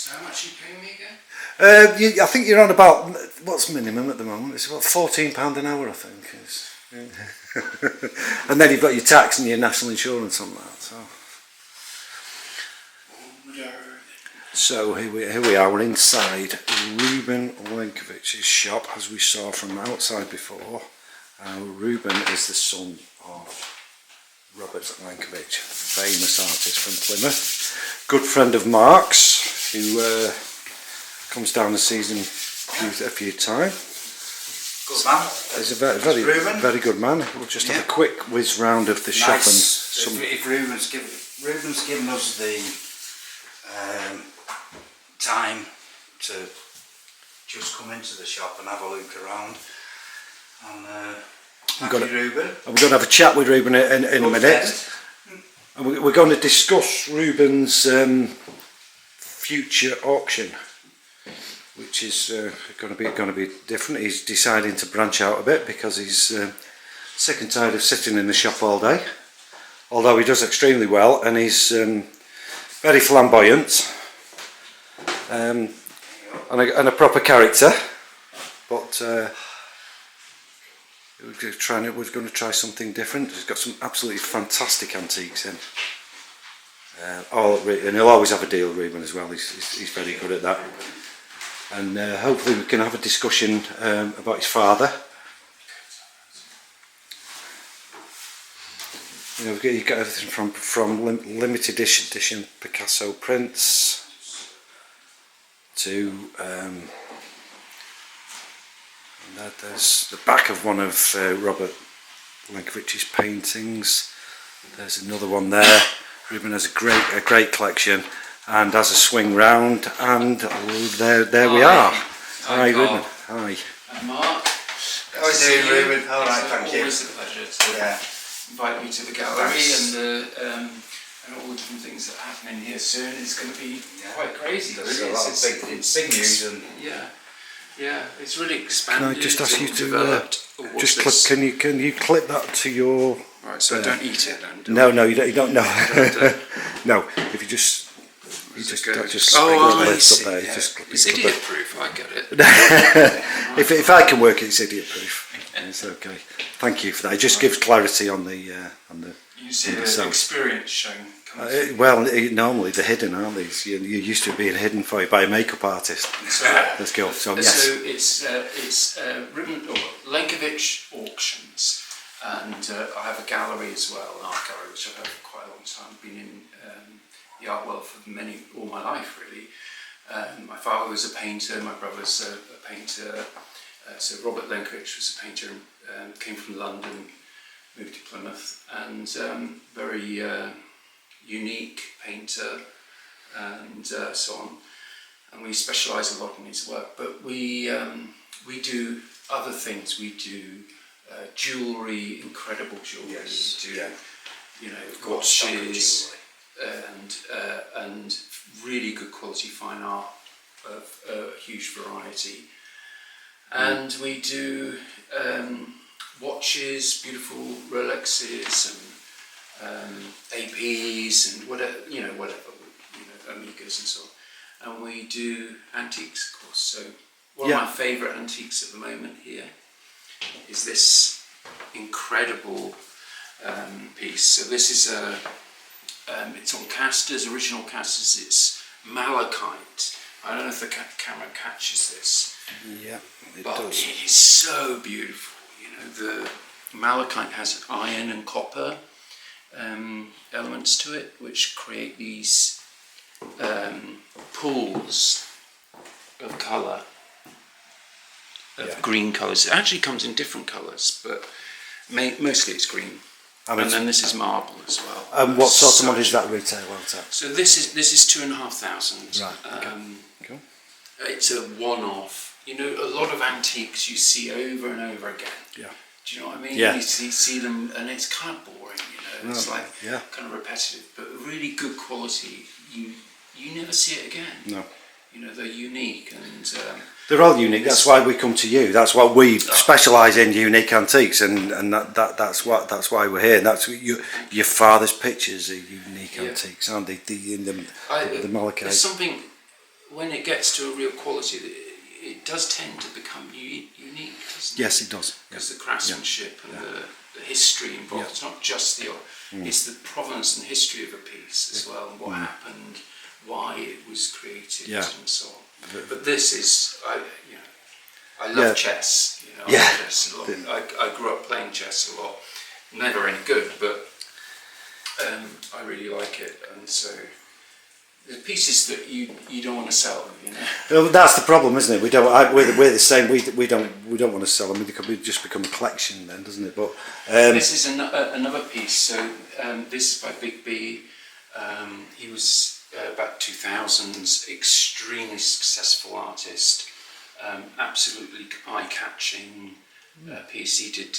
So how much are you paying me again? I think you're on about, what's minimum at the moment? It's about £14 an hour, I think. And then you've got your tax and your national insurance on that. So here we are, we're inside Ruben Lenkiewicz's shop, as we saw from outside before. Ruben is the son of Robert Lenkiewicz, famous artist from Plymouth, good friend of Marc's, who comes down and sees him a few times. Good man. He's a very good man. We'll just have a quick whiz round of the shop and some. If Ruben's given us the time to just come into the shop and have a look around, and Ruben. And we're going to have a chat with Ruben in a minute. And we're going to discuss Ruben's future auction, which is going to be different. He's deciding to branch out a bit because he's sick and tired of sitting in the shop all day. Although he does extremely well, and he's very flamboyant and a proper character. But we're going to try something different. He's got some absolutely fantastic antiques in. And he'll always have a deal, Ruben, as well. He's very good at that. And hopefully we can have a discussion about his father. You know, you've got everything from limited edition Picasso prints to there's the back of one of Robert Lenkiewicz's paintings. There's another one there. Ruben has a great collection and has a swing round, and there we are. Hi Ruben. Hi. And Marc. How are you doing, Ruben? All right, thank you. Always a pleasure to invite you to the gallery and all the different things that happen in here soon. It's going to be quite crazy. There's a lot of big news and it's really expanded. Can I just ask you to developed. just clip? Can you clip that to your? Right, so I don't eat it then. No, you don't. No, no. If you just I see. up there. Yeah. Just It's idiot proof. I get it. if I can work it, it's idiot proof. It's okay. Thank you for that. It just gives clarity on the. You see the experience showing. Normally they're hidden, aren't they? You're used to it being hidden for you by a makeup artist. Let's go. So yes. So it's Ruben Lenkiewicz Auctions, and I have a gallery as well, an art gallery, which I've had for quite a long time. I've been in the art world for all my life, really. My father was a painter. My brother's a painter. So Robert Lenkiewicz was a painter. Came from London, moved to Plymouth, and very unique painter, and so on. And we specialise a lot in his work. But we do other things. We do jewellery, incredible jewellery. Yes. We do, watches, and really good quality fine art of a huge variety. And we do watches, beautiful Rolexes and APs and whatever, Amigas and so on. And we do antiques, of course. So one of my favourite antiques at the moment here is this incredible piece. So this is it's on casters, original casters. It's malachite. I don't know if the camera catches this. Yeah, it but does. It is so beautiful. The malachite has iron and copper elements to it, which create these pools of colour, of green colours. It actually comes in different colours, but mostly it's green. And then this is marble as well. What sort of money is that retail out at? So this is 2,500. Right. Okay. Cool. It's a one-off. A lot of antiques you see over and over again. Yeah. Do you know what I mean? Yeah. You see them, and it's kind of boring. It's like kind of repetitive, but really good quality. You never see it again. No. They're unique, and they're all unique. That's why we come to you. That's why we specialise in unique antiques, and that's why we're here. And that's your father's pictures are unique antiques, aren't they? The malachite. There's something when it gets to a real quality, it does tend to become unique, doesn't it? Yes, it does. Because the craftsmanship and the history involved, it's not just it's the provenance and history of a piece as well, and what happened, why it was created, and so on. But this is, I love chess. I love chess a lot. I grew up playing chess a lot. Never any good, but I really like it, and so the pieces that you don't want to sell, Well, that's the problem, isn't it? We don't. We're the same. We don't want to sell them. They could just become a collection then, doesn't it? But this is another piece. So this is by Big B. He was about 2000s, extremely successful artist, absolutely eye-catching piece. He did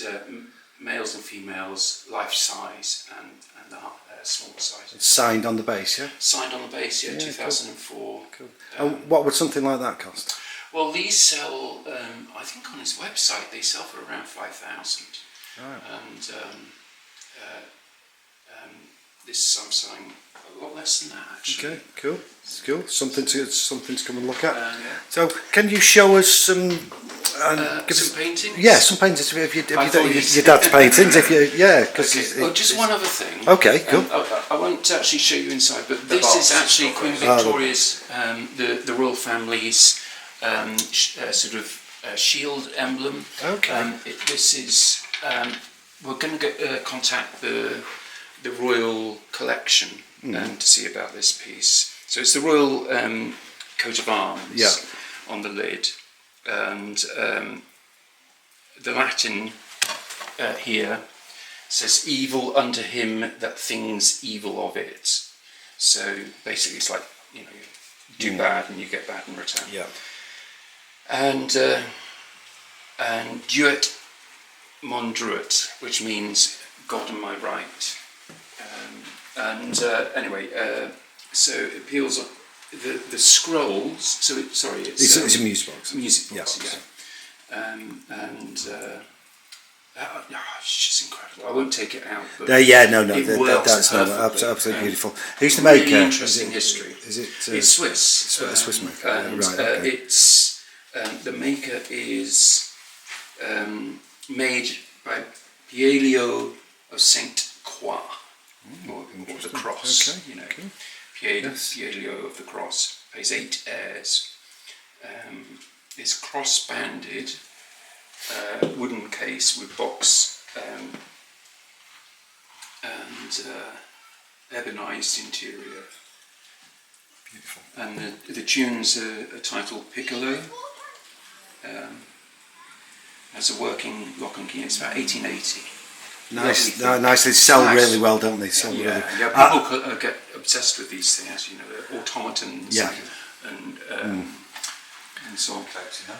males and females, life size and small size. it's signed on the base, yeah. Signed on the base, 2004. Cool. And what would something like that cost? Well, these sell, I think on his website, they sell for around 5,000. Right. And this I'm selling a lot less than that, actually. Okay, cool. It's cool. Something to come and look at. Yeah. So, can you show us some? Some paintings? Yeah, some paintings. If you done your dad's paintings, because okay. Just one other thing. Okay, cool. I won't actually show you inside, but this is actually Queen Victoria's, the royal family's sort of shield emblem. Okay. This is we're going to contact the royal collection to see about this piece. So it's the royal coat of arms on the lid. And the Latin here says evil unto him that thinks evil of it. So basically it's like, you do bad and you get bad in return. Yeah. And Duet Mondruet, which means God on my right. Anyway, so it appeals on the scrolls. So it's a music box. Music box, it's just incredible. I won't take it out. But that's absolutely beautiful. Who's the maker? Really interesting history. Is it? It's Swiss. It's a Swiss maker. And right. Okay. It's the maker is made by Pielio of Saint Croix, or the Cross. Okay. Cool. Pielio of the Cross pays 8 heirs. Is cross-banded wooden case with box and ebonized interior. Beautiful. And the tunes are titled Piccolo. As a working lock and key, it's about 1880. Nice. They sell really well, don't they? People get obsessed with these things, they're automatons and so on.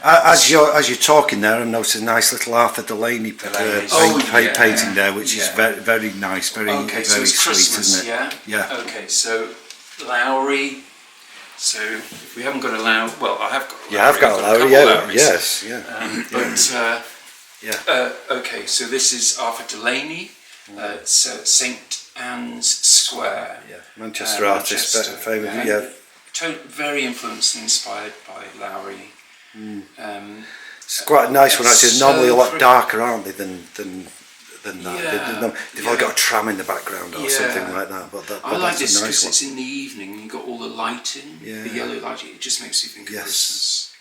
As you're talking there, I'm noticing a nice little Arthur Delaney painting there, which is very, very nice, very so it's sweet, Christmas, isn't it? Yeah. Okay, so Lowry. So if we haven't got a Lowry, well, I have got a Lowry. Yeah, I've got a Lowry. Yes. Okay, so this is Arthur Delaney. It's St Anne's Square. Yeah, Manchester artist, famous. Very influenced and inspired by Lowry. It's quite a nice one actually. Normally a lot darker, aren't they, than that? Yeah. They've all got a tram in the background or something like that. But I like this because it's in the evening and you've got all the lighting, the yellow lighting. It just makes you think of Christmas.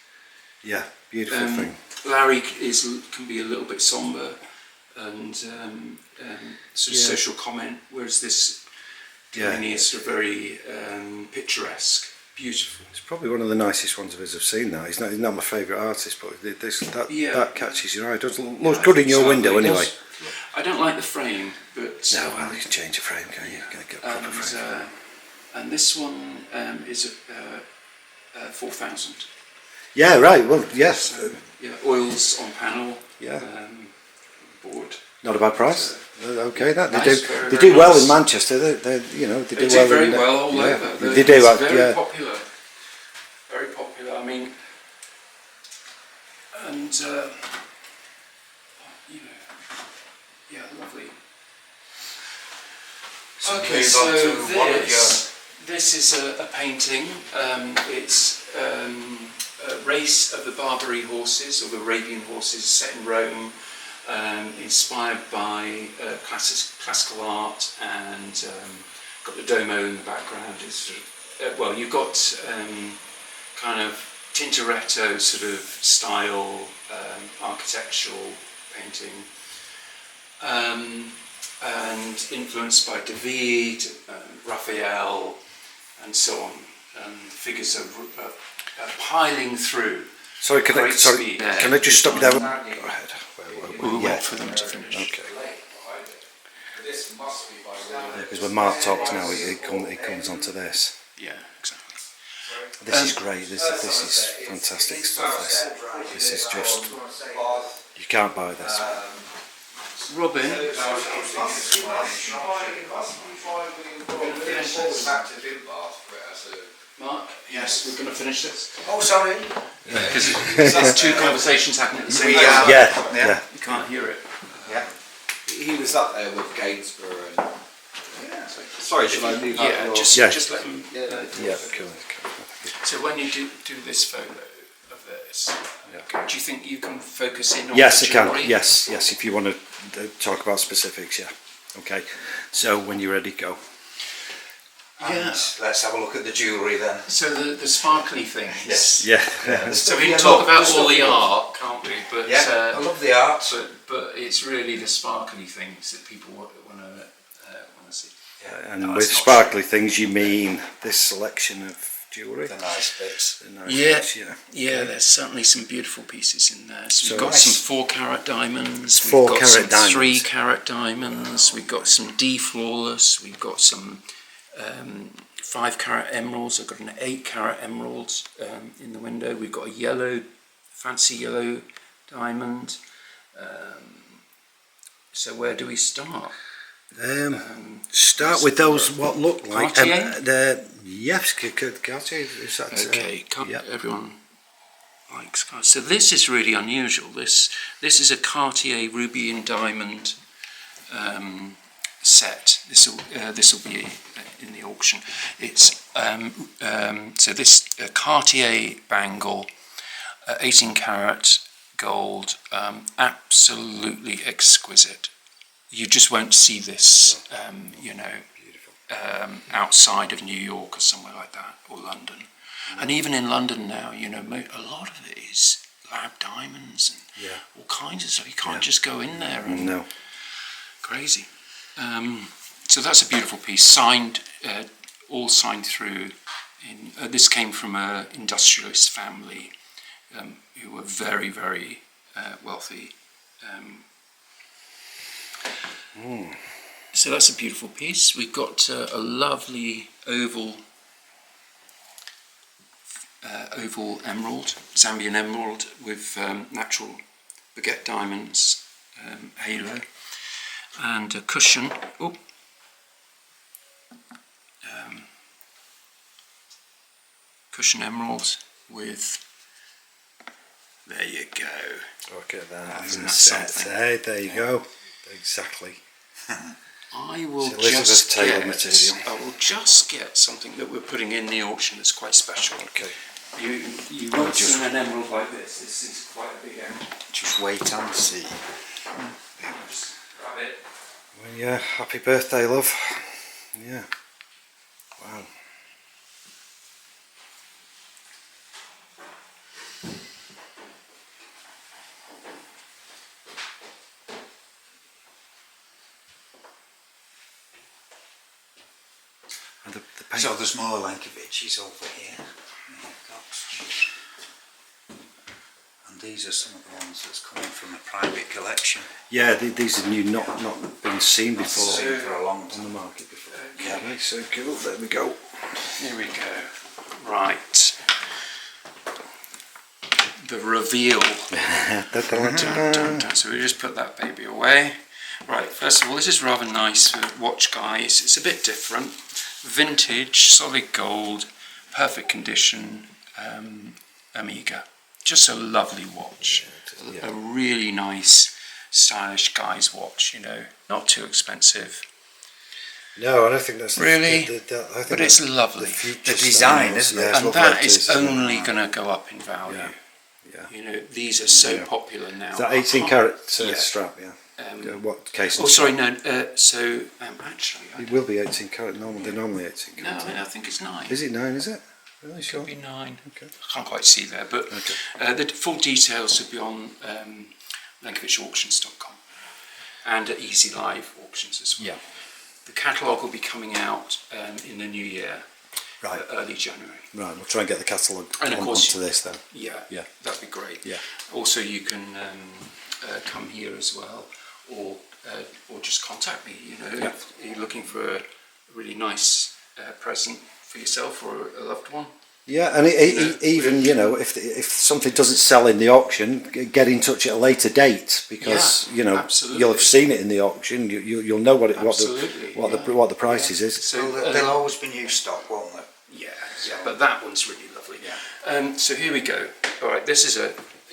Yeah, beautiful thing. Lowry can be a little bit somber and sort of social comment, whereas this Delaney is sort of very picturesque. Beautiful. It's probably one of the nicest ones of his I've seen. That he's not my favourite artist, but that catches your eye. It does look good in your window anyway. I don't like the frame, but no, well, you can change the frame, can't you? Get a proper frame. And this one is 4,000. Yeah, right. Well, yes. So, oils on panel. Yeah. Board. Not a bad price. Okay, that they very do well nice. in Manchester. They do very well all over. They do. Very popular. Very popular. I mean, and lovely. Okay, so this is a painting. It's Race of the Barbary horses, or the Arabian horses, set in Rome, inspired by classical art, and got the Duomo in the background. It's sort of, well, you've got kind of Tintoretto sort of style, architectural painting, and influenced by David, Raphael, and so on. And the figures are piling through. Sorry, can I just stop you there? Go ahead. We'll wait for them to finish. Okay. Because when Mark talks now, it comes onto this. Yeah, exactly. This is great. This is fantastic stuff. This is just, you can't buy this. Robin, Mark, yes, we're going to finish this. Oh, sorry. Because there's two conversations happening at the same time. Yeah. You can't hear it. Yeah. He was up there with Gainsborough and... Yeah. Sorry, should I leave that? Yeah, just let them... Yeah, cool. So when you do this photo of this, do you think you can focus in on Yes, the I can. jewellery? Yes, if you want to talk about specifics, yeah. Okay, so when you're ready, go. Yeah. Let's have a look at the jewellery then. So the sparkly things. Yes. Yeah. So we can talk about all the art, can't we? But yeah, I love the art. But it's really the sparkly things that people want to see. Yeah, and with sparkly things, you mean this selection of jewellery? The nice bits. Yeah, there's certainly some beautiful pieces in there. So we've got some 4-carat diamonds, we've got 4-carat some diamonds. 3-carat diamonds, we've got some D flawless, we've got some 5-carat emeralds. I've got an 8-carat emerald in the window. We've got a fancy yellow diamond. So where do we start? Start with those what look like Cartier? Yes, Cartier. Is that okay? Everyone likes Cartier. So this is really unusual. This is a Cartier ruby and diamond set. This will be in the auction. It's so this Cartier bangle, 18-carat gold, absolutely exquisite. You just won't see this, outside of New York or somewhere like that, or London. And even in London now, a lot of it is lab diamonds and all kinds of stuff. You can't just go in there and crazy. So that's a beautiful piece, signed, all signed through. This came from an industrialist family who were very, very wealthy. So that's a beautiful piece. We've got a lovely oval emerald, Zambian emerald with natural baguette diamonds, halo, and a cushion. Cushion emerald with. There you go. Look at that. Isn't that something? There you go. Exactly. I will material. just get something that we're putting in the auction that's quite special. Okay. You won't see an emerald like this. This is quite a big emerald. Just wait and see. Just grab it. Well, yeah. Happy birthday, love. Yeah. Wow. So there's more Lenkiewicz over here. And these are some of the ones that's coming from a private collection. Yeah, these are new, not been seen before. Seen for a long time on the market before. Okay, so cool. There we go. Here we go. Right. The reveal. So we just put that baby away. Right, first of all, this is rather nice for watch guys. It's a bit different. Vintage, solid gold, perfect condition, Omega. Just a lovely watch. A really nice, stylish guy's watch, not too expensive. No, I don't think that's Really? I think But it's lovely. future The design, styles, isn't it? yeah, it's And what that Red is isn't it? only going to go up in value. Yeah. You know, these are so popular now. Is that 18 carat Yeah. strap? Yeah. What case? Oh, sorry, no. Actually, It will be 18 carat. They're normally 18 no, carat. I think it's 9. Is it 9? Is it? Really It sure? could be 9. Okay. I can't quite see there, but the full details will be on Lenkiewicz and at Easy Live auctions as well. Yeah. The catalogue will be coming out in the new year, Right. early January. Right. We'll try and get the catalogue And of course- onto this then. Yeah, Yeah. that'd be great. Yeah. Also, you can come here as well, or just contact me. You know, Yeah. if you're looking for a really nice present for yourself or a loved one. Yeah, and even if something doesn't sell in the auction, get in touch at a later date because absolutely. you'll have seen it in the auction. You'll know what Absolutely, the prices is. So There'll always be new stock, won't there? yeah, but that one's really lovely. So here we go. All right, this is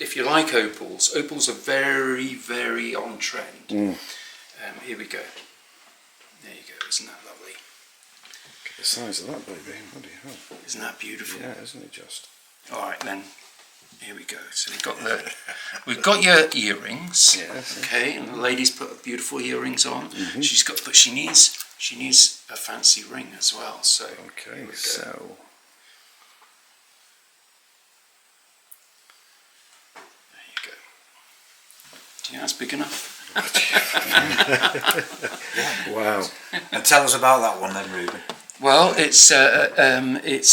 if you like opals are very, very on trend. Here we go. There you go. Isn't that lovely? Look at the size of that baby. Bloody hell. Isn't that beautiful? Yeah, isn't it just? All right then. Here we go. So we've got your earrings. Yes. Okay, and the lady's put beautiful earrings on. But she needs a fancy ring as well. So Okay, here we go. so There you go. Do you think that's big enough? wow. And tell us about that one then, Ruben. Well, it's over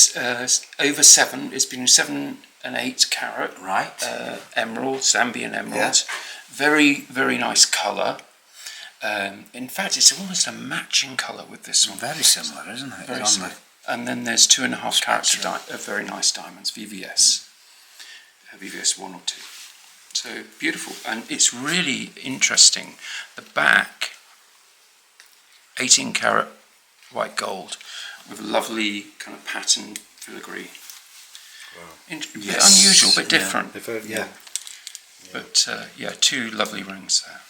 7. It's been 7 and 8 carat. Right. Emerald, Zambian emerald. Yeah. Very, very nice colour. In fact, it's almost a matching colour with this one. Very similar, isn't it? Very similar. And then there's 2.5 carats of very nice diamonds, VVS. VVS 1 or 2. So beautiful, and it's really interesting. The back, 18 carat white gold with a lovely kind of pattern filigree. Wow. Bit unusual, but different. Yeah. But 2 lovely rings there.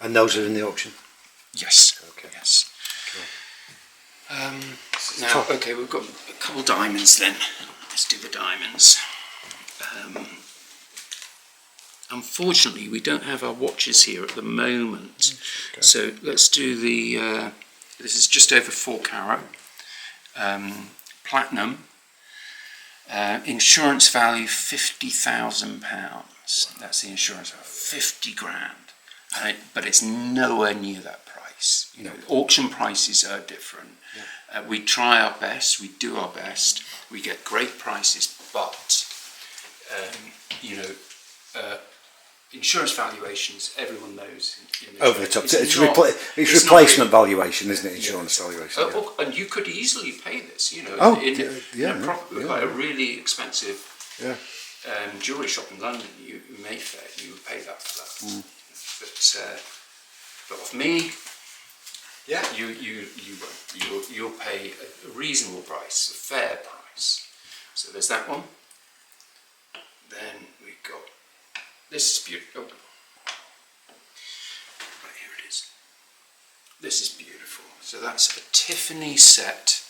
And those are in the auction. Yes. Okay. Yes. Cool. Now, okay, we've got a couple diamonds then. Let's do the diamonds. Unfortunately, we don't have our watches here at the moment. Okay. So let's do the, this is just over 4 carat, platinum, insurance value £50,000. That's the insurance value, 50 grand. But it's nowhere near that price. You know, auction prices are different. Yeah. We try our best, we do our best, we get great prices, but insurance valuations, everyone knows. Over the top. It's replacement valuation, isn't it? Insurance valuation. Yeah. And you could easily pay this, in a really expensive jewellery shop in London, Mayfair, you would pay that for that. But of me, you'll pay a reasonable price, a fair price. So there's that one. Then we got this is beautiful. Right, here it is. This is beautiful. So that's a Tiffany set,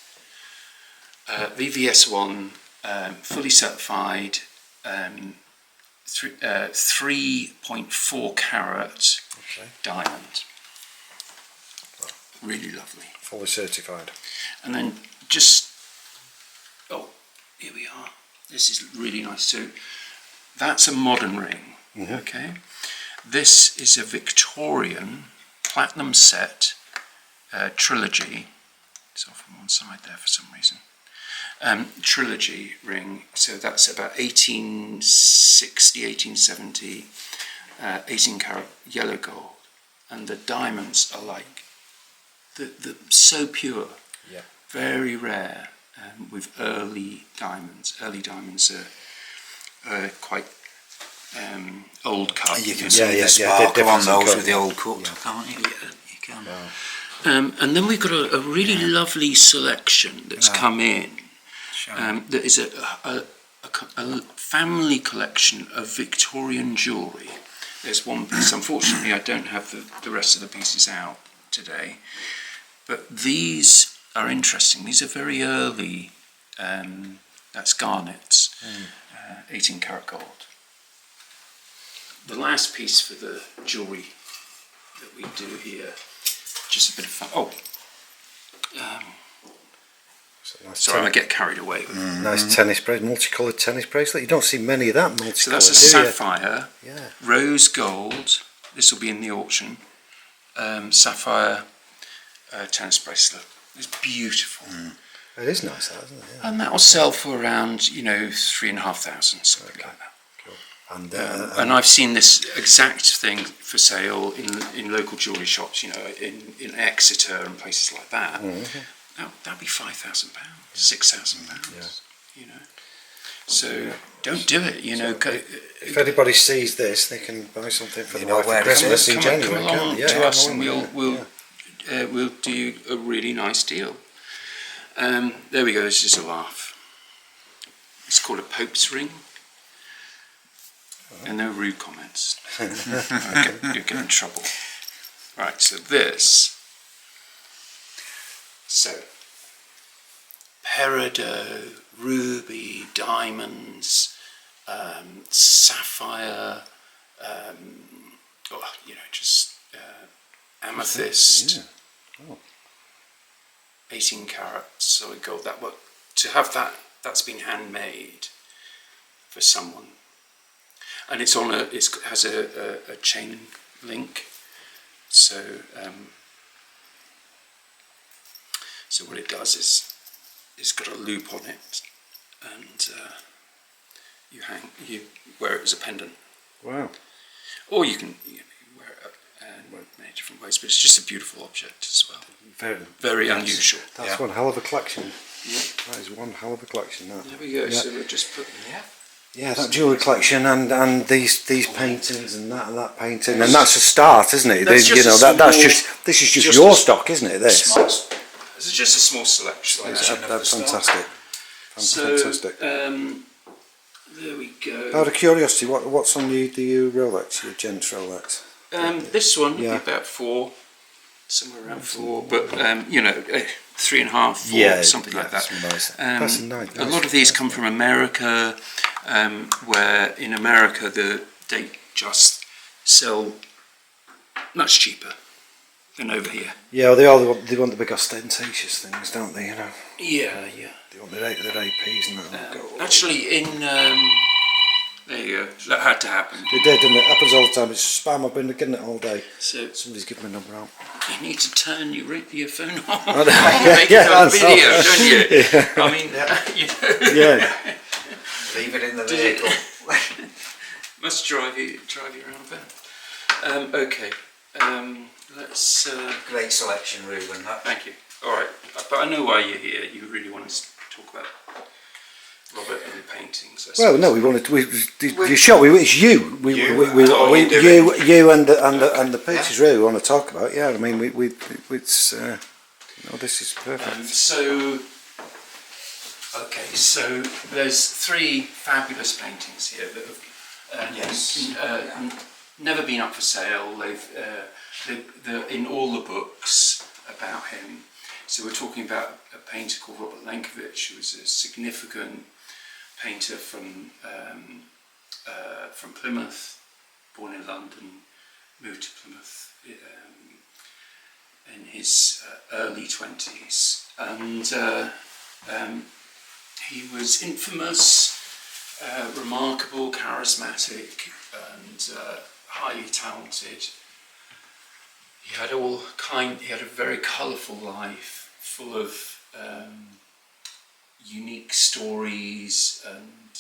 VVS1, fully certified, 3.4 carat diamond. Really lovely. Fully certified. And then here we are. This is really nice. So that's a modern ring. Okay. This is a Victorian platinum set trilogy. It's off on one side there for some reason. Trilogy ring. So that's about 1860, 1870, 18 carat yellow gold, and the diamonds are like so pure, very rare, with early diamonds. Early diamonds are quite old cut. You can see the sparkle on those with the old cut, can't you? Yeah, you can. Wow. And then we've got a really lovely selection that's come in. That is a family collection of Victorian jewellery. There's one piece. Unfortunately, I don't have the rest of the pieces out today. But these are interesting. These are very early. That's garnets, 18 karat gold. The last piece for the jewellery that we do here, just a bit of fun. Nice sorry, I get carried away with nice tennis bracelet, multicoloured tennis bracelet. You don't see many of that multicoloured. So that's a sapphire, Yeah. rose gold. This will be in the auction. Sapphire tennis bracelet. It's beautiful. It is nice, that, isn't it? Yeah. And that will sell for around, 3,500, something like that. Cool. And I've seen this exact thing for sale in local jewellery shops, in Exeter and places like that. That'd be £5,000, £6,000. So don't do it. If anybody sees this, they can buy something for the wife for Christmas in January. Come along to us, and we'll do a really nice deal. There we go. This is a laugh. It's called a Pope's ring. And no rude comments. You'll get in trouble. Right, so this. So, peridot, ruby, diamonds, sapphire, amethyst. Yeah. Oh. 18 karat solid gold. To have that's been handmade for someone. And it has a chain link, so what it does is it's got a loop on it, and you wear it as a pendant. Wow! Or you can wear it in many different ways, but it's just a beautiful object as well. Very unusual. That's one hell of a collection. Yeah. That is one hell of a collection. That. There we go. Yeah. So we'll just put Yeah, that jewellery collection and these paintings and that painting, and that's a start, isn't it? This is just your stock, isn't it? This. This is just a small selection. That's fantastic. Fantastic. There we go. Out of curiosity, what's on the Rolex, your gents Rolex? This one would be about 4, somewhere around 4, but 3.5, 4, something like that. That's nice. A lot of these come from America, where in America they just sell much cheaper than over here. Yeah, they want the big ostentatious things, don't they? Yeah. They want their APs and that. Actually, there you go. That had to happen. It did, didn't it? Happens all the time. It's spam. I've been getting it all day. So somebody's giving my number out. You need to turn your phone on. Make it on video, don't you? Yeah. I mean, Yeah. Leave it in the vehicle. Must drive you around then. Okay. Let's. Great selection, Ruben. Thank you. All right, but I know why you're here. You really want us to talk about Robert and paintings. Well, no, we wanted the shot. It's you. You and the pictures really we want to talk about. Yeah, I mean, this is perfect. So there's 3 fabulous paintings here that have never been up for sale. They're in all the books about him. So we're talking about a painter called Ruben Lenkiewicz, who was a significant painter from Plymouth, born in London, moved to Plymouth in his early 20s, and he was infamous, remarkable, charismatic, and highly talented. He had a very colourful life, full of unique stories and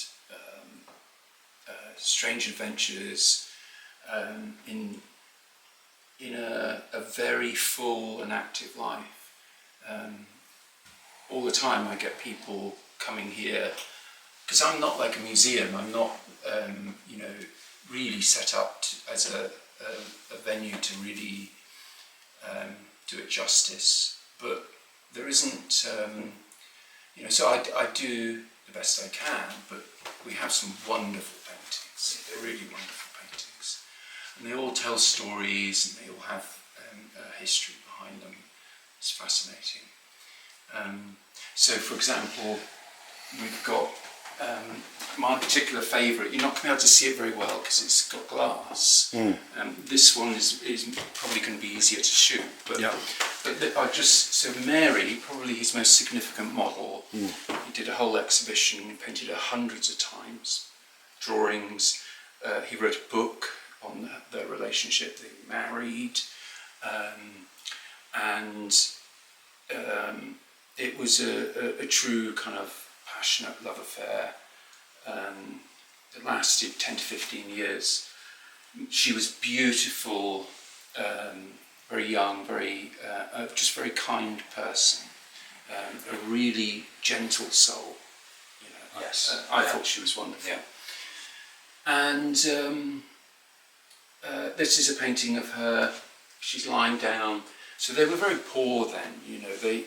strange adventures, in a very full and active life. All the time I get people coming here, because I'm not like a museum. I'm not really set up as a venue to really do it justice, but there isn't, so I do the best I can, but we have some wonderful paintings, really wonderful paintings, and they all tell stories, and they all have a history behind them, It's fascinating. So, for example, we've got my particular favourite. You're not going to be able to see it very well because it's got glass. This one is probably going to be easier to shoot. But, so Mary, probably his most significant model. He did a whole exhibition. He painted her hundreds of times. Drawings. He wrote a book on their relationship. They married, and it was a true kind of passionate love affair. It lasted 10 to 15 years. She was beautiful, very young, just very kind person, a really gentle soul. You know, Yes. I thought she was wonderful. Yeah. And this is a painting of her. She's lying down. So they were very poor then. You know, the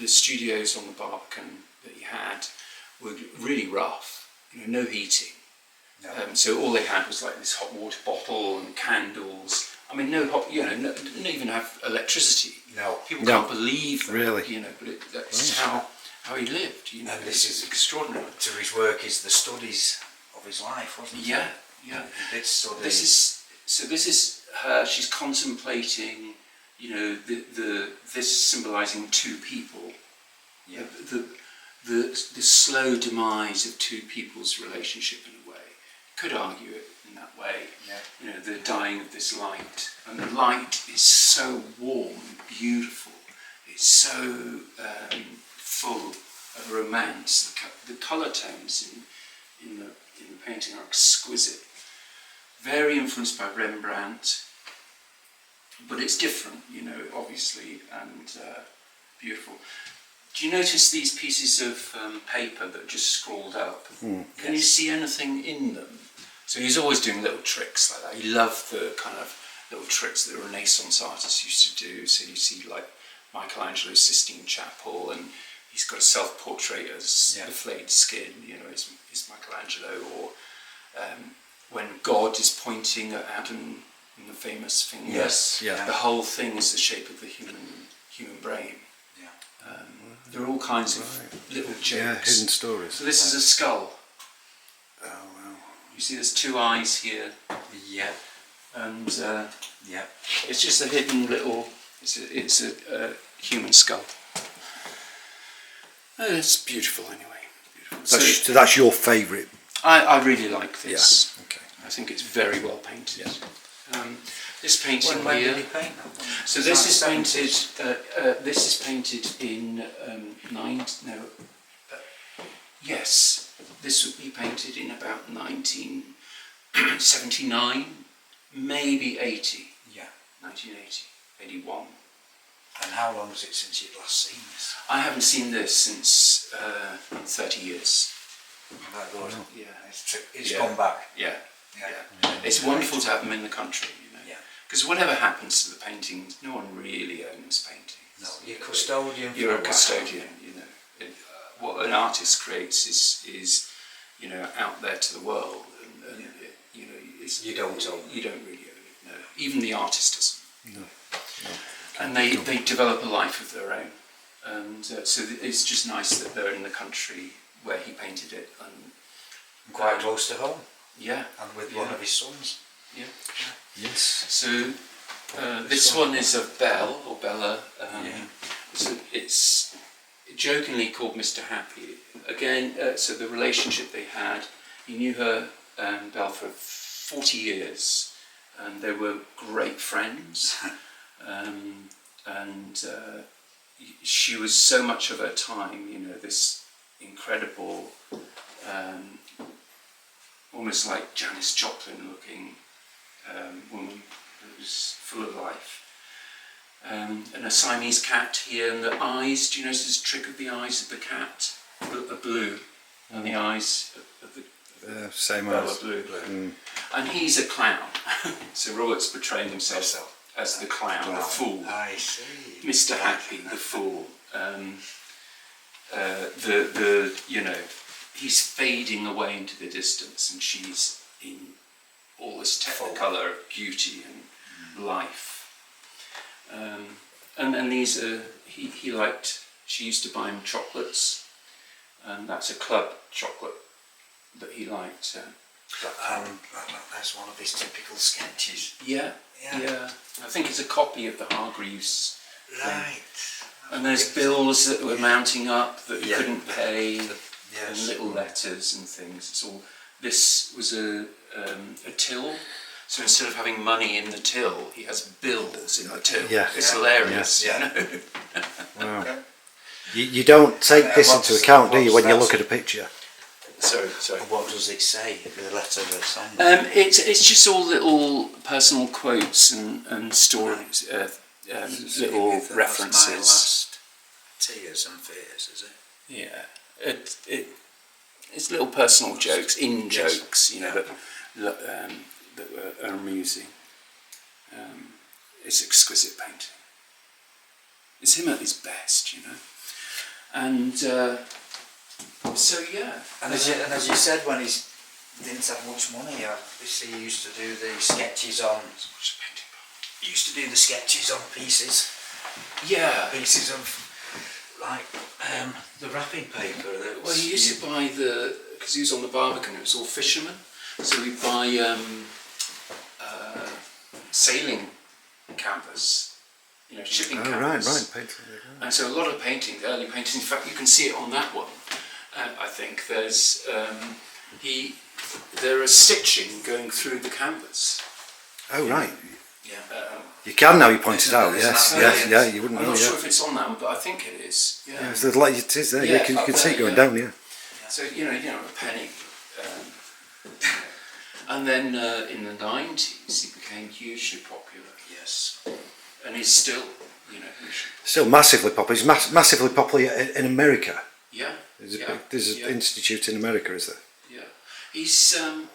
studios on the Barbican that he had were really rough. You know, no heating. No. So all they had was like this hot water bottle and candles. I mean, didn't even have electricity. No. People can't believe that. Really? You know, but that's how he lived. You know, And this is extraordinary. To his work is the studies of his life, wasn't it? Yeah. He did study. This is her. She's contemplating. You know, this symbolising two people. Yeah. The slow demise of two people's relationship in a way. Could argue it in that way. Yeah. You know, the dying of this light, and the light is so warm, and beautiful. It's so full of romance. The colour tones in the painting are exquisite. Very influenced by Rembrandt, but it's different, you know, obviously, and beautiful. Do you notice these pieces of paper that are just scrawled up? Can you see anything in them? So he's always doing little tricks like that. He loved the kind of little tricks that the Renaissance artists used to do. So you see like Michelangelo's Sistine Chapel, and he's got a self-portrait as the flayed skin, you know, is Michelangelo, or when God is pointing at Adam in the famous finger. Yes, yeah. The whole thing is the shape of the human brain. Yeah. There are all kinds of little jokes. Yeah, hidden stories. So this is a skull. Oh wow. You see there's two eyes here. Yeah. And Yeah. it's just a hidden little, it's a human skull. It's beautiful anyway. Beautiful. So that's your favourite? I really like this. Yeah. Okay. I think it's very well painted. This painting When here. did he paint that one? So this is painted. This is painted in yes, this would be painted in about 1979, maybe 80. Yeah. 1980, 81. And how long was it since you'd last seen this? I haven't seen this since 30 years. That good. Yeah. It's gone back. Yeah. Yeah. It's wonderful to have them in the country, you know. Yeah. Because whatever happens to the paintings, no one really owns paintings. No, you're custodian. You're a custodian, you know. What an artist creates is you know, out there to the world, and you know, You don't own it. You don't really own it. No, even the artist doesn't. No. And they develop a life of their own, and so it's just nice that they're in the country where he painted it, and Quite close to home. yeah, And with one of his sons. yeah. Yes. So this one is of Belle or Bella. So it's jokingly called Mr. Happy. Again, so the relationship they had, he knew her, Belle, for 40 years, and they were great friends. And she was so much of her time, you know, this incredible, almost like Janis Joplin looking woman who was full of life. And a Siamese cat here, and the eyes, do you notice this trick of the eyes of the cat are blue, and the eyes of the Same Bella as. blue. And he's a clown, so Robert's portraying himself as the clown, the fool. I see. Mr. Happy, the fool. You know, he's fading away into the distance, and she's in all this technicolor of beauty and life. And then these are he liked. She used to buy him chocolates, and that's a club chocolate that he liked. That's one of his typical sketches. Yeah. I think it's a copy of the Hargreaves thing. Right. And there's bills that were mounting up that he Yeah. couldn't pay, Yes. and little letters and things. It's all. This was a till, so instead of having money in the till, he has bills in the till. Yeah. It's Yeah. hilarious. Yeah. You know? Wow. You don't take this into account, do you, when you look at a picture? Sorry. What does it say? The letter that's on there? It's just all little personal quotes and stories, little With my references. last tears and fears, is it? Yeah, it's little personal jokes, jokes, you know, that are amusing. It's exquisite painting. It's him at his best, you know. And so yeah. And as you said, when he didn't have much money, obviously he used to do the sketches on. He used to do the sketches on pieces. Yeah. Pieces of like the wrapping paper. Well, he used to buy because he was on the Barbican. It was all fishermen, so we'd buy sailing canvas, you know, shipping canvas. Right. Painting. And so a lot of painting, the early paintings. In fact, you can see it on that one. I think there's there is stitching going through the canvas. Oh, right. Yeah. You can now, you pointed out, There's yes, that yes, brilliant. yeah, you wouldn't I'm know, not yeah. sure if it's on that one, but I think it is. Yeah. Yeah, so it is there, Yeah, you can up see it there, going yeah. down, yeah. So you know, a penny. And then in the 90s, he became hugely popular. Yes. And he's still, you know, hugely popular. Still massively popular. He's massively popular in America. Yeah. There's an institute in America, is there? Yeah. He's and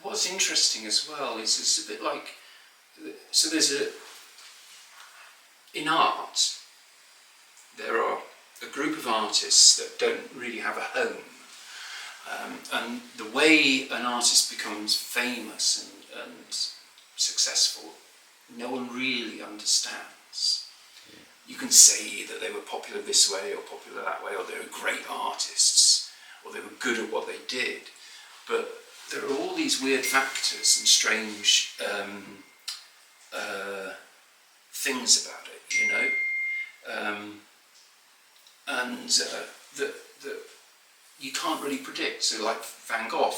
what's interesting as well is it's a bit like, so in art there are a group of artists that don't really have a home, and the way an artist becomes famous and successful, no one really understands. You can say that they were popular this way or popular that way, or they were great artists, or they were good at what they did, but there are all these weird factors and strange things about it, you know, and that you can't really predict. So like Van Gogh,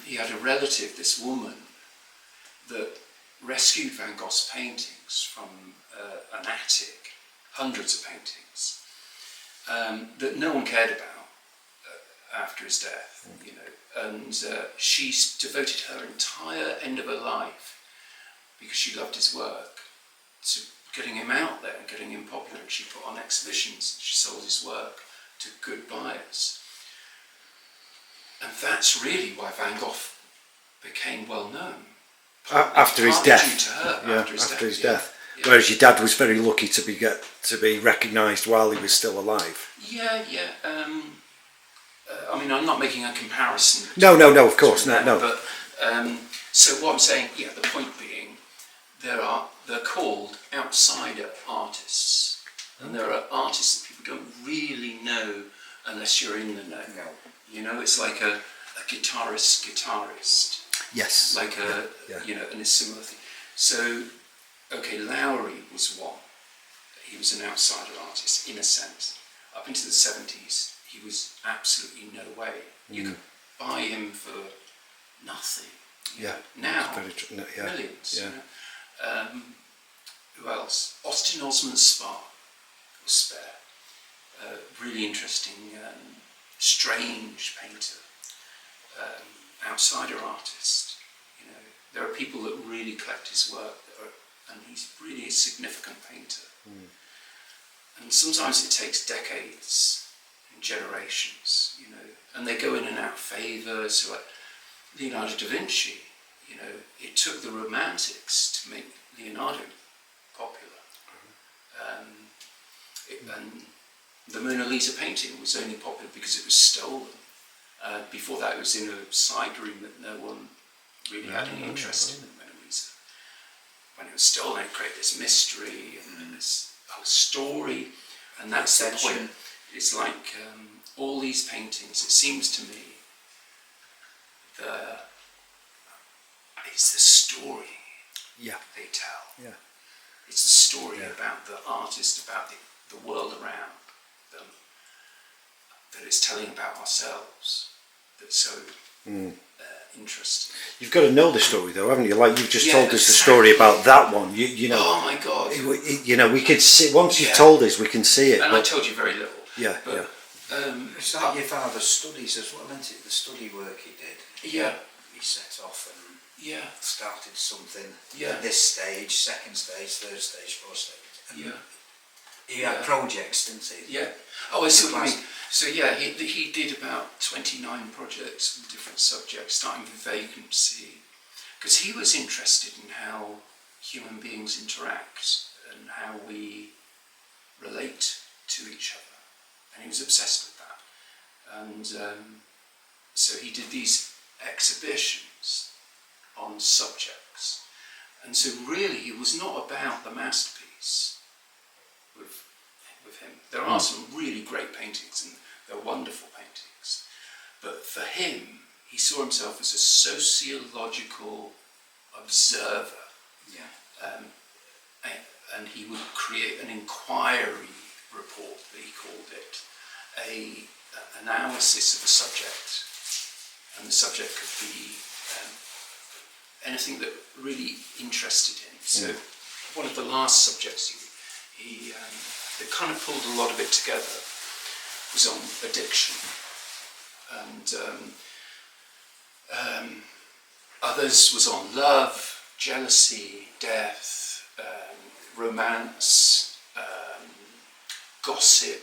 he had a relative, this woman, that rescued Van Gogh's paintings from an attic, hundreds of paintings, that no one cared about after his death, you know, and she devoted her entire end of her life, because she loved his work, to getting him out there and getting him popular. And she put on exhibitions, she sold his work to good buyers. And that's really why Van Gogh became well known. After his death. Due to her, Yeah, after his death. Yeah. Whereas your dad was very lucky to be recognised while he was still alive. Yeah. I mean, I'm not making a comparison. No, of course, no. But so what I'm saying, yeah, the point being, they're called outsider artists, and there are artists that people don't really know unless you're in the know. No. You know, it's like a guitarist. Yes. Like Yeah. you know, and a similar thing. So, okay, Lowry was one. He was an outsider artist in a sense. Up into the 70s, he was absolutely no way. You could buy him for nothing. Yeah. Now, Yeah. millions. Yeah. You know? Who else? Austin Osman Spark was Spare. Really interesting, strange painter, outsider artist. You know, there are people that really collect his work, and he's really a significant painter. And sometimes it takes decades and generations, you know, and they go in and out of favour. So like Leonardo da Vinci, you know, it took the Romantics to make Leonardo popular. And the Mona Lisa painting was only popular because it was stolen. Before that, it was in a side room that no one really had any interest in the Mona Lisa. When it was stolen, it created this mystery and this whole story, and that's the point. It's like all these paintings, it seems to me, it's the story they tell. Yeah. It's the story about the artist, about the world around them, that it's telling about ourselves, that's so interesting. You've got to know the story though, haven't you? Like you've just told us the story about that one. You know. Oh my God. You know, we could see, once you've told us, we can see it. And I told you very little. Yeah, but, it's like your father's studies as well, isn't it? The study work he did. Yeah. He set off and started something at this stage, second stage, third stage, fourth stage. And he had projects, didn't he? Yeah. Oh, I see what you mean. So yeah, he did about 29 projects with different subjects, starting with vacancy, because he was interested in how human beings interact and how we relate to each other, and he was obsessed with that. And so he did these exhibitions on subjects, and so really he was not about the masterpiece with him. There are some really great paintings, and they're wonderful paintings, but for him, he saw himself as a sociological observer, and he would create an inquiry report, that he called it, a analysis of a subject, and the subject could be anything that really interested him. So one of the last subjects he that kind of pulled a lot of it together was on addiction, and others was on love, jealousy, death, romance, gossip,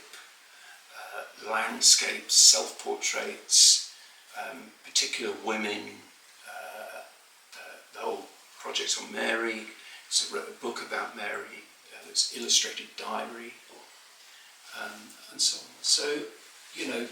landscapes, self-portraits, particular women, the whole project on Mary. So I wrote a book about Mary, it's illustrated diary, and so on. So, you know,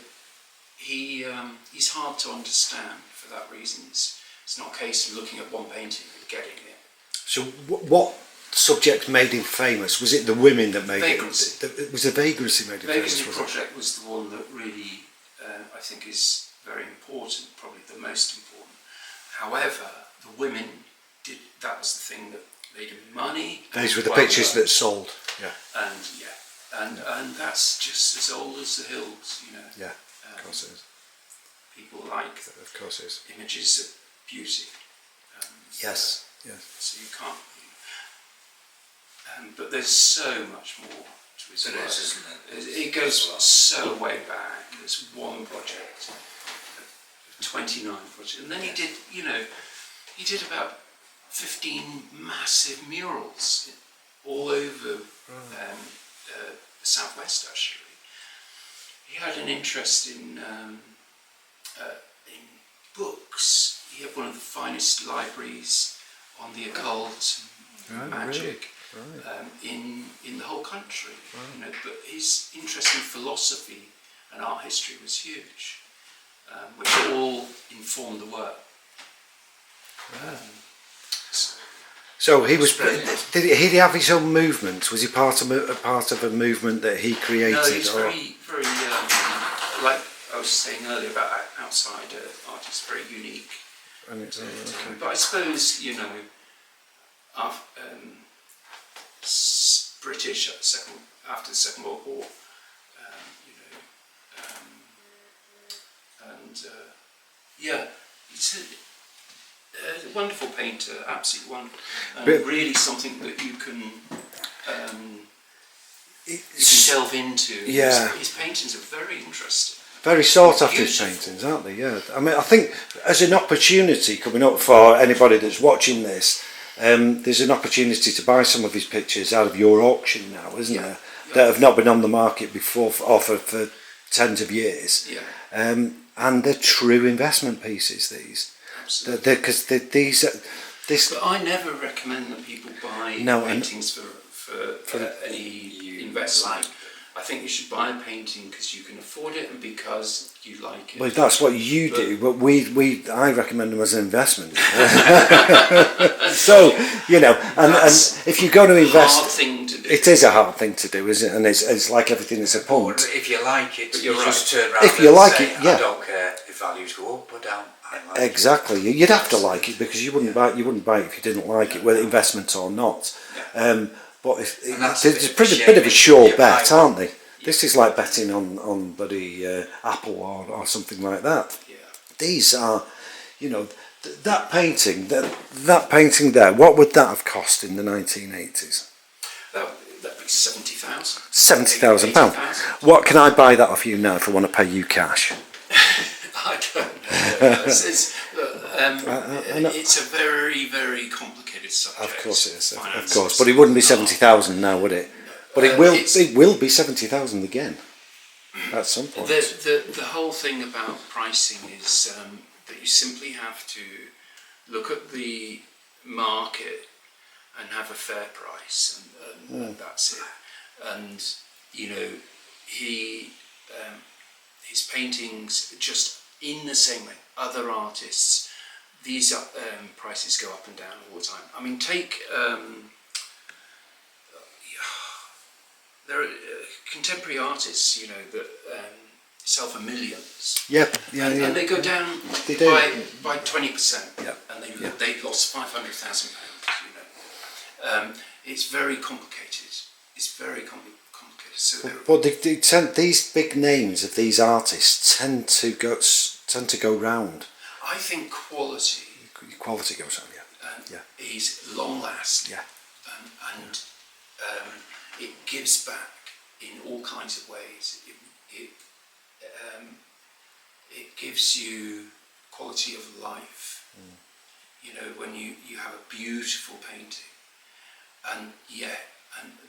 he's hard to understand for that reason. It's not a case of looking at one painting and getting it. So what subject made him famous? Was it the women that made Vagrancy. it? Was the vagrancy made him famous? The Vagrancy project was the one that really, I think, is very important, probably the most important. However, the women did, that was the thing that made him money. These were the pictures that sold. And that's just as old as the hills, you know. Yeah, of course it is. People like of course it is. images of beauty. Yes. So you can't. But there's so much more to his work. Isn't it? It goes so way back. There's one project, 29 projects, and then he did about 15 massive murals all over the southwest. Actually, he had an interest in books. He had one of the finest libraries on the occult and magic in the whole country. You know, but his interest in philosophy and art history was huge, which all informed the work. So he was. Did he have his own movement? Was he part of a movement that he created? No, he's very, very like I was saying earlier about outside artists, very unique. But I suppose, you know, British after the Second World War, he's a wonderful painter, absolutely wonderful, and really something that you can delve into. Yeah. His paintings are very interesting. Very sought after paintings, aren't they? Yeah. I mean, I think as an opportunity coming up for anybody that's watching this, there's an opportunity to buy some of his pictures out of your auction now, isn't there? Yeah. That have not been on the market before for tens of years. Yeah. And they're true investment pieces. These, because this. But I never recommend that people buy paintings for any investment. I think you should buy a painting because you can afford it and because you like it. Well, that's what you do, but I recommend them as an investment. So, you know, and if you're going to invest, hard thing to do. it is a hard thing to do, isn't it? And it's like everything is a punt. If you like it, you right. just turn around If you and like say, it, yeah. I don't care if values go up or down. I like Exactly, you'd have to like it because you wouldn't buy it if you didn't like it, whether investment or not. But it's a bit of a sure bet, aren't they? This is like betting on bloody Apple or something like that. Yeah. These are, you know, that painting there. What would that have cost in the 1980s? That'd be 70,000. £70,000. What can I buy that off you now if I want to pay you cash? I don't know. It's a very, very complicated subject. Of course it is. Of Finances. course, but it wouldn't be 70,000 now, would it? But it will be 70,000 again at some point. The whole thing about pricing is that you simply have to look at the market and have a fair price, and that's it. And you know, his paintings just in the same way. Other artists, these prices go up and down all the time. I mean, take. There are contemporary artists, you know, that sell for millions. Yep, And they go down They do. by 20%. Yeah. And they've lost £500,000. You know, it's very complicated. It's very complicated. So But these big names of these artists tend to go round. I think quality. Quality goes on, Is long lasting. Yeah. And it gives back in all kinds of ways. It gives you quality of life. You know, when you have a beautiful painting, and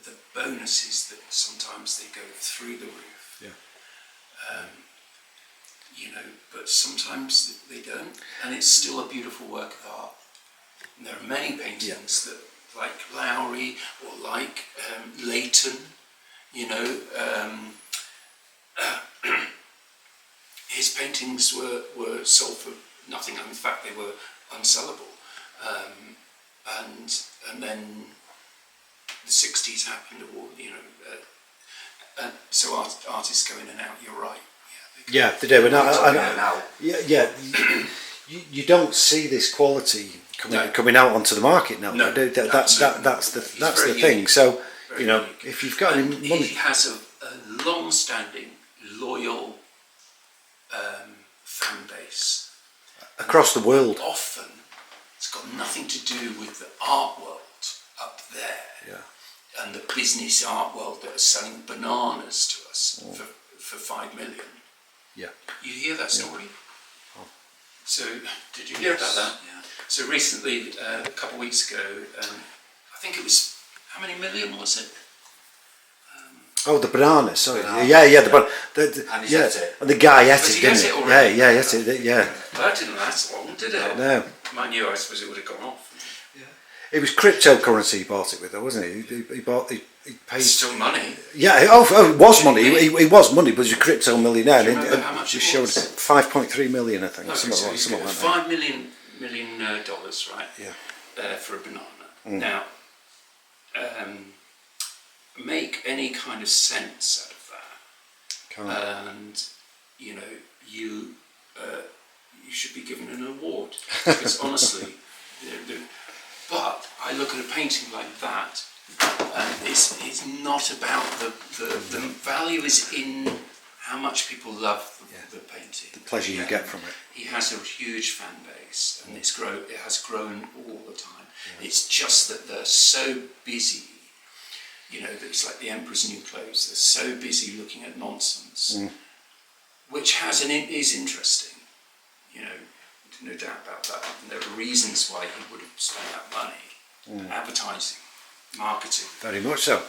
the bonus is that sometimes they go through the roof. You know, but sometimes they don't, and it's still a beautiful work of art. And there are many paintings that, like Lowry or like Leighton, you know, his paintings were sold for nothing. In fact, they were unsellable. And then the 60s happened, or you know, so artists go in and out. You're right. Yeah, they do. You don't see this quality coming out onto the market now. No, that's the thing. Unique. So Very you know, unique. if you've got any money, he has a long-standing, loyal fan base across the world. Often, it's got nothing to do with the art world up there, and the business art world that are selling bananas to us for 5 million. Yeah. You hear that story? So, did you hear about that? Yeah. So recently, a couple of weeks ago, I think it was, how many million was it? Oh, the bananas. Sorry. Bananas, And the guy ate it, he didn't ate he? it already? Yeah, ate it. Yeah. That didn't last long, did it? No. Mind you, I suppose it would have gone off. It was cryptocurrency he bought it with, though, wasn't he? He paid. Still money. Yeah. It was money. He was money, but he was a crypto millionaire. Do you remember how much it showed was? 5.3 million, I think. Okay, Something so like that. $5 million, right? Yeah. For a banana. Now, make any kind of sense out of that, and you know you should be given an award because honestly, but I look at a painting like that, and it's not about the value is in how much people love the painting, The pleasure you get from it. He has a huge fan base, and it has grown all the time. It's just that they're so busy, you know, that it's like the Emperor's New Clothes. They're so busy looking at nonsense, which is interesting, you know, no doubt about that. And there are reasons why he would have spent that money, advertising, marketing, Very much so.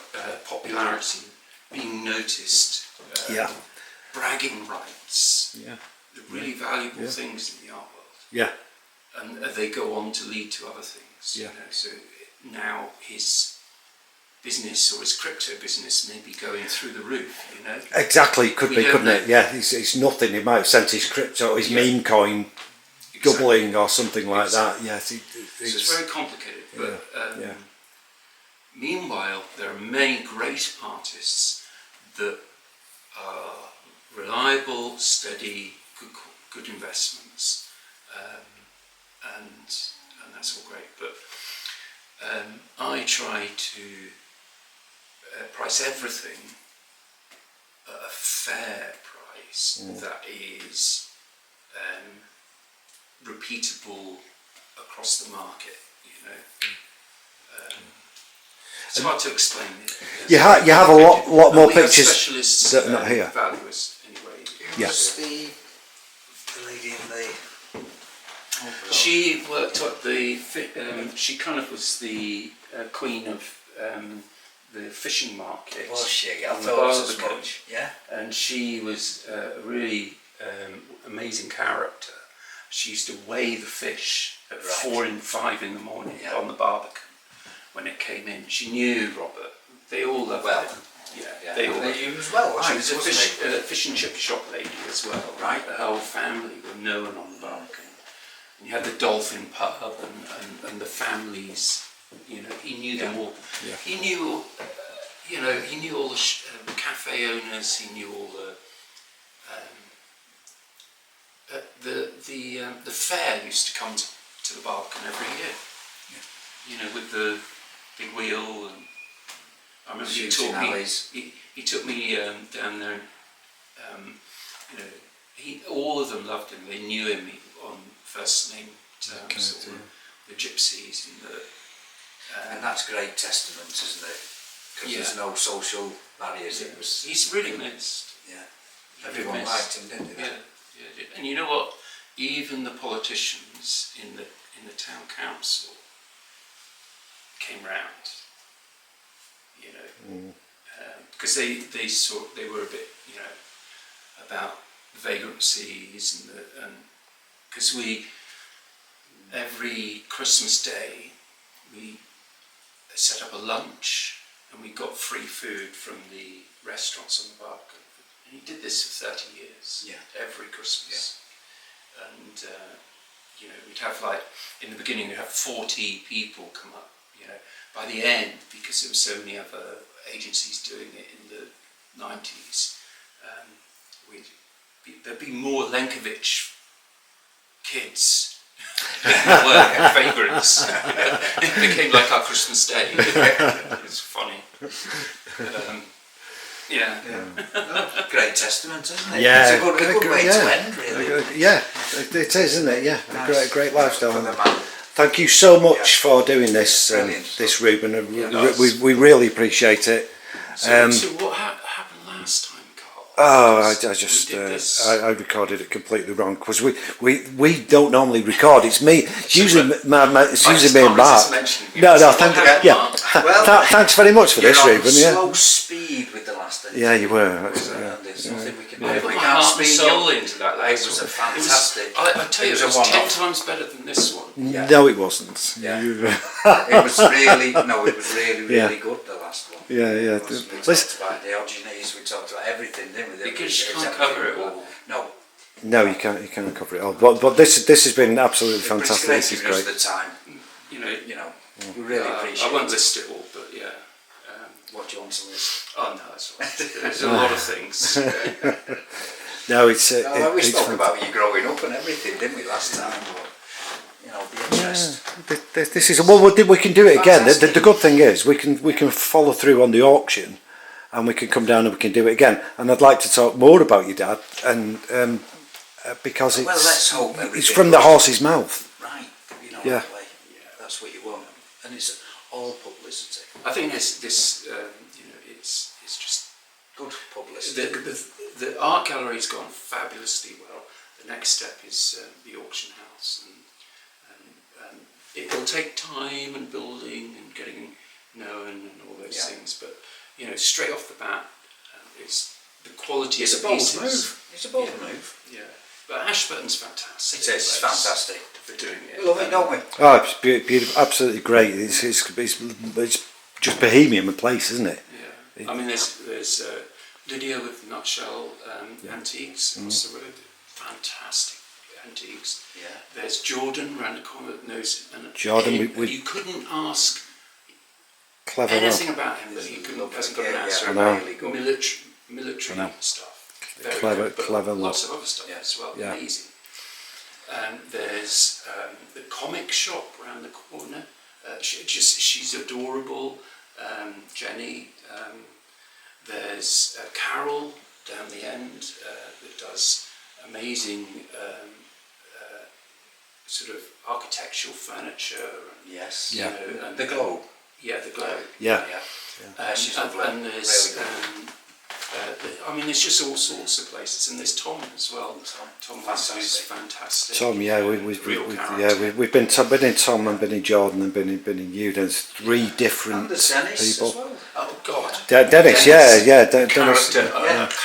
popularity, being noticed, bragging rights, the really valuable things in the art world. Yeah. And they go on to lead to other things. You know? So now his business or his crypto business may be going through the roof, you know. Exactly, could We be, don't couldn't know. it? Yeah, it's nothing. He might have sent his crypto, his Yeah. meme coin doubling or something like that. Yes, So it's very complicated. But meanwhile, there are many great artists that are reliable, steady, good investments, and that's all great. But I try to price everything at a fair price that is repeatable across the market. You know, it's hard to explain it. you have a lot more we have pictures specialists that are not here. valuers anyway. Yeah. Who's the lady in the... She worked at the. She kind of was the queen of the fishing market. Was she? I on the thought it was as Barbican. much. Yeah. And she was a really amazing character. She used to weigh the fish at 4 and 5 in the morning on the Barbican when it came in. She knew Robert. They all loved him. Yeah, they all loved him. He was well She liked, was a wasn't he? fish and chip shop lady as well. Right. The whole family were known on the Barbican. And you had the Dolphin pub and the families. You know, he knew them all. Yeah. He knew, you know, he knew all the cafe owners. He knew all the fair used to come to the Barbican every year. Yeah. You know, with the big wheel, and I remember he Shooting took me. alleys. He took me down there. You know, all of them loved him. They knew him on first name terms. All the gypsies and the. And that's great testament, isn't it? Because there's no social barriers. It was. He's really missed. Yeah. Very Everyone missed. liked him, didn't they? Yeah. And you know what? Even the politicians in the town council came round. You know, because they were a bit, you know, about vagrancies and because we every Christmas Day we set up a lunch and we got free food from the restaurants on the Barbican. And he did this for 30 years. Yeah. Every Christmas. Yeah. And you know, we'd have like in the beginning we'd have 40 people come up. You know, by the end, because there were so many other agencies doing it in the 90s, there'd be more Lenkiewicz kids than there were vagrants. It became like our Christmas Day. It was funny. Yeah. Great testament, isn't it? Yeah, It's a good way to end, really. Yeah, it is, isn't it? Yeah, Nice. a great lifestyle. For the man. Thank you so much for doing this, Brilliant this Ruben. nice. We really appreciate it. So what happened last time, Carl? Oh, I Because just we did this. I recorded it completely wrong because we don't normally record. It's me. It's usually it's usually me and Mark. No, thanks very much for this, You're on Ruben. slow speed with the last thing. Yeah, you were. There's nothing we can I do. put We my can't heart and speed soul you. into that It last was one. a fantastic. I tell you, it a was 10 one-off. times better than this one. Yeah. No, it wasn't. Yeah. You- It was really Yeah. good, the last one. yeah. We Listen, talked about Diogenes, we talked about everything, didn't we? Because you can't Everything. cover it all. No. no, you can't cover it all. But this has been absolutely fantastic. This is Giving us great. the time, You know, we really appreciate I won't it. list it all, but yeah. What do you want to list? Oh no, that's all right. There's a lot of things. No, it's we it's spoke fantastic. about you growing up and everything, didn't we, last time? But, the interest. This is we can do it again. The good thing is we can follow through on the auction, and we can come down and we can do it again. And I'd like to talk more about your dad, and because Well, let's hope it's everything from the goes horse's mouth. right. Yeah. That way. That's what you want, and it's all publicity. I think this you know, it's just Good publicity. the art gallery's gone fabulously well. The next step is the auction house, and it'll take time and building and getting known and all those things. But you know, straight off the bat, it's the quality It's of a the bold pieces. move. It's a bold move. Yeah, but Ashburton's fantastic. It is. It's place fantastic. for doing it. We love it, don't we? Oh, it's beautiful, absolutely great. It's just bohemian place, isn't it? Yeah. I mean, there's Lydia with Nutshell Antiques across the road. Fantastic antiques. Yeah. There's Jordan round the corner that knows. And Jordan, you couldn't ask clever anything about him that you couldn't. Hasn't got an answer. Really good. Military stuff. Very Clever, good, but clever lots lot. of other stuff as well. Yeah. Amazing. There's the comic shop round the corner. She's adorable. Jenny. There's Carol down the end that does amazing sort of architectural furniture. And, Yes. you know, and the Globe. Yeah, the Globe. Yeah. She's lovely. And there's, Really I mean, there's just all sorts of places, and there's Tom as well. Tom is fantastic. Tom, yeah, we've been in Tom and been in Jordan and been in you. There's 3 different And there's Dennis people. as well. Oh God, Dennis,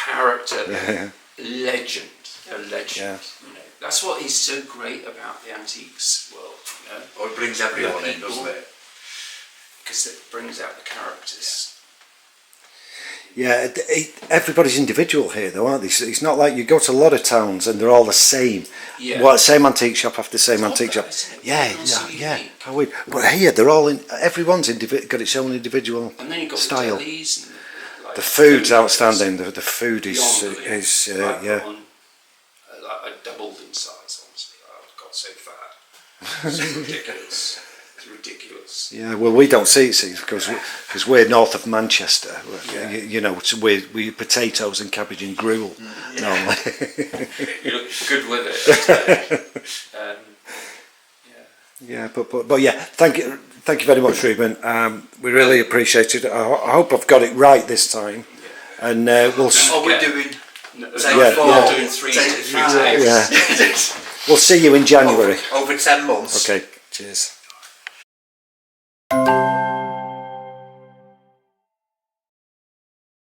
character, Yeah. legend, a legend. Yeah. You know, that's what is so great about the antiques world. You know, Oh, it brings everyone in, doesn't it? because it brings out the characters. Yeah, everybody's individual here, though, aren't they? It's not like you go to a lot of towns and they're all the same. Yeah. Well, same antique shop after same It's antique odd shop. that, isn't it? Yeah, It's so yeah. unique. How weird. But here, they're all in. Everyone's got its own individual And then you've got style. the delis and like, The food's outstanding. The food is beyond belief. Like, yeah. I doubled in size, honestly. I got so fat. It's ridiculous. It's ridiculous. Yeah, well, we don't see it because we're north of Manchester. You know, so we eat potatoes and cabbage and gruel normally. You look good with it. Yeah, but yeah, thank you very much, Ruben. We really appreciate it. I hope I've got it right this time, and we'll. Oh, we're doing. We're doing three days. Yeah. We'll see you in January. Over 10 months. Okay. Cheers.